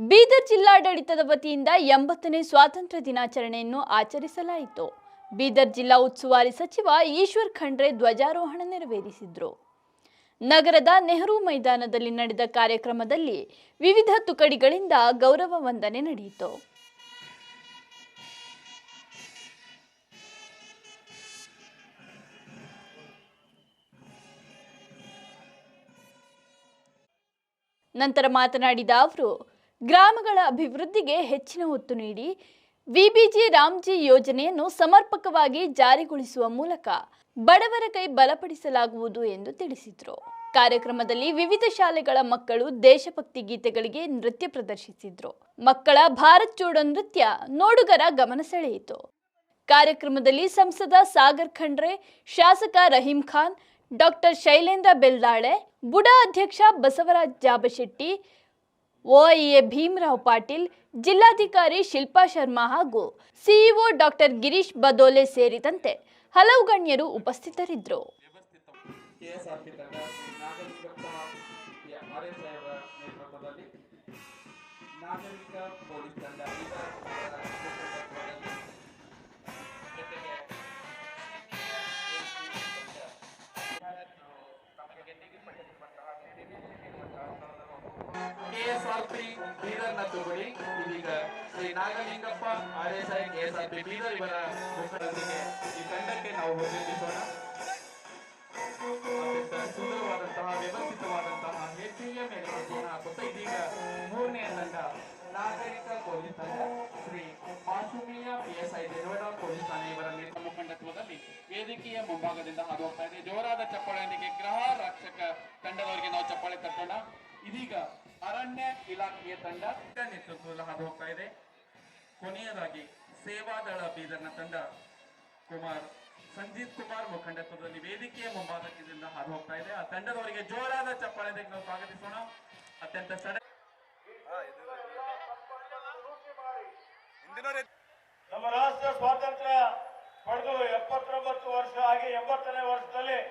ಬೀದರ್ ಜಿಲ್ಲಾಡಳಿತದ ವತಿಯಿಂದ 80ನೇ ಸ್ವಾತಂತ್ರ್ಯ ದಿನಾಚರಣೆಯನ್ನು ಆಚರಿಸಲಾಯಿತು. ಬೀದರ್ ಜಿಲ್ಲಾ ಉಸ್ತುವಾರಿ ಸಚಿವ ಈಶ್ವರ್ ಖಂಡ್ರೆ ಧ್ವಜಾರೋಹಣ ನೆರವೇರಿಸಿದರು. ನಗರದ ನೆಹರು ಮೈದಾನದಲ್ಲಿ ನಡೆದ ಕಾರ್ಯಕ್ರಮದಲ್ಲಿ ವಿವಿಧ ತುಕಡಿಗಳಿಂದ ಗೌರವ ವಂದನೆ ನಡೆಯಿತು. ನಂತರ ಮಾತನಾಡಿದ ಅವರು, ಗ್ರಾಮಗಳ ಅಭಿವೃದ್ಧಿಗೆ ಹೆಚ್ಚಿನ ಒತ್ತು ನೀಡಿ ವಿಬಿಜಿ ರಾಮ್ಜಿ ಯೋಜನೆಯನ್ನು ಸಮರ್ಪಕವಾಗಿ ಜಾರಿಗೊಳಿಸುವ ಮೂಲಕ ಬಡವರ ಕೈ ಬಲಪಡಿಸಲಾಗುವುದು ಎಂದು ತಿಳಿಸಿದರು. ಕಾರ್ಯಕ್ರಮದಲ್ಲಿ ವಿವಿಧ ಶಾಲೆಗಳ ಮಕ್ಕಳು ದೇಶಭಕ್ತಿ ಗೀತೆಗಳಿಗೆ ನೃತ್ಯ ಪ್ರದರ್ಶಿಸಿದರು. ಮಕ್ಕಳ ಭಾರತ್ ಜೋಡೋ ನೃತ್ಯ ನೋಡುಗರ ಗಮನ ಸೆಳೆಯಿತು. ಕಾರ್ಯಕ್ರಮದಲ್ಲಿ ಸಂಸದ ಸಾಗರ್ ಖಂಡ್ರೆ, ಶಾಸಕ ರಹೀಂ ಖಾನ್, ಡಾಕ್ಟರ್ ಶೈಲೇಂದ್ರ ಬೆಲ್ದಾಳೆ, ಬುಡಾ ಅಧ್ಯಕ್ಷ ಬಸವರಾಜ್ ಜಾಬಶೆಟ್ಟಿ, ಒಐಎ ಭೀಮರಾವ್ ಪಾಟೀಲ್, ಜಿಲ್ಲಾಧಿಕಾರಿ ಶಿಲ್ಪಾ ಶರ್ಮಾ ಹಾಗೂ ಸಿಇಒ ಡಾಕ್ಟರ್ ಗಿರೀಶ್ ಬದೋಲೆ ಸೇರಿದಂತೆ ಹಲವು ಗಣ್ಯರು ಉಪಸ್ಥಿತರಿದ್ದರು. ಕೆಎಸ್ಆರ್ಪಿ ಬೀದರ್ ತುಗುಡಿ ಇದೀಗ ಶ್ರೀ ನಾಗಲಿಂಗಪ್ಪ ಆರ್ಎಸ್ಐ ಕೆಎಸ್ಆರ್ಪಿ ಬೀದರ್ ಇವರ ಮುಖಂಡರೊಂದಿಗೆ ಈ ತಂಡಕ್ಕೆ ನಾವು ಹೊಂದಿಸೋಣ. ಸುಂದರವಾದಂತಹ ವ್ಯವಸ್ಥಿತವಾದಂತಹ ಹೆಜ್ಜೆಯ ಮೇಲೆ ಹೆಜ್ಜೆಯನ್ನು ಹಾಕುತ್ತಾ ಇದೀಗ ಮೂರನೆಯ ತಂಡ ನಾಗರಿಕ ಪೊಲೀಸ್ ತಂಡ ಶ್ರೀ ಮಾಸೂಮಿಯ ಪಿಎಸ್ಐ ದೇವಡ ಪೊಲೀಸ್ ಠಾಣೆ ಇವರ ಮುಖಂಡತ್ವದಲ್ಲಿ ವೇದಿಕೆಯ ಮುಂಭಾಗದಿಂದ ಹಾದು ಹೋಗ್ತಾ ಇದೆ. ಜೋರಾದ ಚಪ್ಪಾಳೆಯೊಂದಿಗೆ ಗೃಹ ರಕ್ಷಕ ತಂಡದವರಿಗೆ ನಾವು ಚಪ್ಪಾಳೆ ತಟ್ಟೋಣ. ಇದೀಗ ಅರಣ್ಯ ಇಲಾಖೆಯ ತಂಡ ನೇತೃತ್ವದಲ್ಲಿ ಹಾದು ಹೋಗ್ತಾ ಇದೆ. ಕೊನೆಯದಾಗಿ ಸೇವಾದಳ ಬೀದರ್ನ ತಂಡ ಸಂಜೀತ್ ಕುಮಾರ್ ಮುಖಂಡತ್ವದಲ್ಲಿ ವೇದಿಕೆಯ ಮುಂಭಾಗದಿಂದ ಹಾದು ಹೋಗ್ತಾ ಇದೆ. ಆ ತಂಡದವರಿಗೆ ಜೋರಾದ ಚಪ್ಪಾಳೆಗೆ ನಾವು ಸ್ವಾಗತಿಸೋಣ. ಅತ್ಯಂತ ನಮ್ಮ ರಾಷ್ಟ್ರ ಸ್ವಾತಂತ್ರ್ಯ ಪಡೆದು 79 ವರ್ಷ ಆಗಿ 80ನೇ ವರ್ಷದಲ್ಲಿ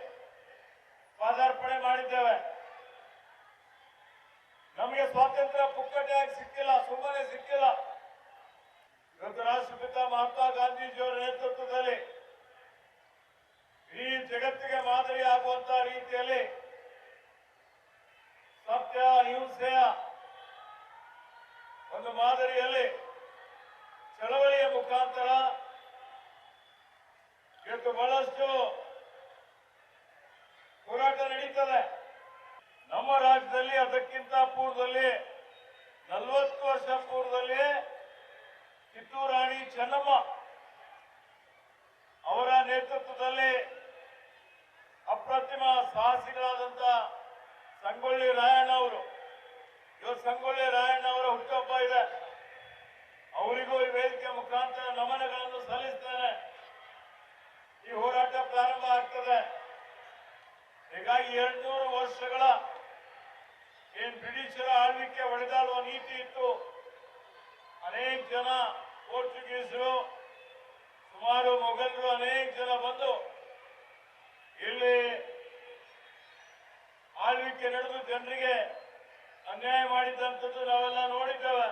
ಪಾದಾರ್ಪಣೆ ಮಾಡಿದ್ದೇವೆ. ನಮಗೆ ಸ್ವಾತಂತ್ರ್ಯ ಪುಕ್ಕಟೆಯಾಗಿ ಸಿಕ್ಕಿಲ್ಲ, ಸುಮ್ಮನೆ ಸಿಕ್ಕಿಲ್ಲ. ಇವತ್ತು ರಾಷ್ಟ್ರಪಿತ ಮಹಾತ್ಮ ಗಾಂಧೀಜಿಯವರ ನೇತೃತ್ವದಲ್ಲಿ ಈ ಜಗತ್ತಿಗೆ ಮಾದರಿ ಆಗುವಂತಹ ರೀತಿಯಲ್ಲಿ ಸತ್ಯ ಅಹಿಂಸೆಯ ಒಂದು ಮಾದರಿಯಲ್ಲಿ ಚಳವಳಿಯ ಮುಖಾಂತರ ಇವತ್ತು ಬಹಳಷ್ಟು ಹೋರಾಟ ನಡೀತದೆ. ನಮ್ಮ ರಾಜ್ಯದಲ್ಲಿ ಅದಕ್ಕಿಂತ ಪೂರ್ವದಲ್ಲಿ 40 ವರ್ಷ ಪೂರ್ವದಲ್ಲಿ ಕಿತ್ತೂರು ರಾಣಿ ಚೆನ್ನಮ್ಮ ಅವರ ನೇತೃತ್ವದಲ್ಲಿ ಅಪ್ರತಿಮ ಸಾಹಸಿಗಳಾದಂತ ಸಂಗೊಳ್ಳಿ ರಾಯಣ್ಣ ಅವರು, ಇವತ್ತು ಸಂಗೊಳ್ಳಿ ರಾಯಣ್ಣ ಅವರ ಹುಟ್ಟುಹಬ್ಬ ಇದೆ. ಅವರಿಗೂ ಈ ವೇದಿಕೆ ಮುಖಾಂತರ ನಮನಗಳನ್ನು ಸಲ್ಲಿಸ್ತೇನೆ. ಈ ಹೋರಾಟ ಪ್ರಾರಂಭ ಆಗ್ತದೆ. ಹೀಗಾಗಿ 200 ವರ್ಷಗಳ ಏನ್ ಬ್ರಿಟಿಷರ ಆಳ್ವಿಕೆ ಒಡೆದಾಳುವ ನೀತಿ ಇತ್ತು. ಅನೇಕ ಜನ ಪೋರ್ಚುಗೀಸರು, ಸುಮಾರು ಮೊಘಲರು ಅನೇಕ ಜನ ಬಂದು ಇಲ್ಲಿ ಆಳ್ವಿಕೆ ನಡೆದು ಜನರಿಗೆ ಅನ್ಯಾಯ ಮಾಡಿದ್ದಂಥದ್ದು ನಾವೆಲ್ಲ ನೋಡಿದ್ದೇವೆ.